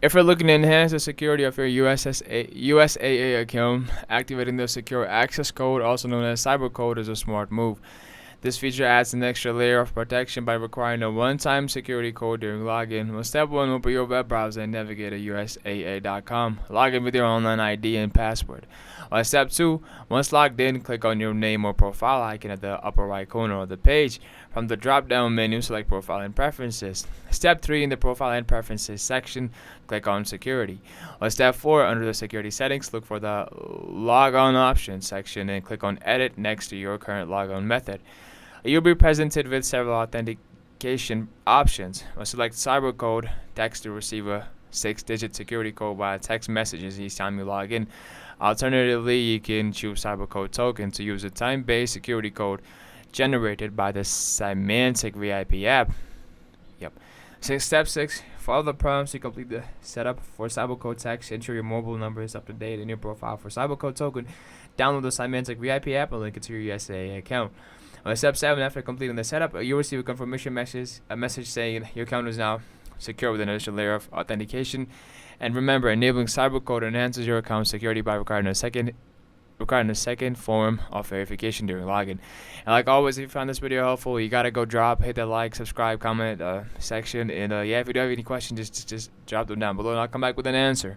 If you're looking to enhance the security of your USAA account, activating the Secure Access Code, also known as Cyber Code, is a smart move. This feature adds an extra layer of protection by requiring a one-time security code during login. Well, step 1, open your web browser and navigate to usaa.com. Log in with your online ID and password. Well, step 2, once logged in, click on your name or profile icon at the upper right corner of the page. From the drop-down menu, select Profile and Preferences. Step 3, in the Profile and Preferences section, click on Security. Well, step 4, under the Security Settings, look for the Log On Options section and click on Edit next to your current logon method. You'll be presented with several authentication options. Select Cyber Code, text to receive a 6-digit security code via text messages each time you log in. Alternatively, you can choose Cyber Code Token to use a time-based security code generated by the Symantec VIP app. Step 6, follow the prompts to complete the setup for Cybercode text. Ensure your mobile number is up to date in your profile for Cybercode Token. Download the Symantec VIP app and link it to your USAA account. Step 7, after completing the setup, you'll receive a confirmation message, saying your account is now secure with an additional layer of authentication. And remember, enabling Cybercode enhances your account security by requiring a second form of verification during login. And like always, if you found this video helpful, you gotta go hit that like, subscribe, comment section, and if you do have any questions, just drop them down below, and I'll come back with an answer.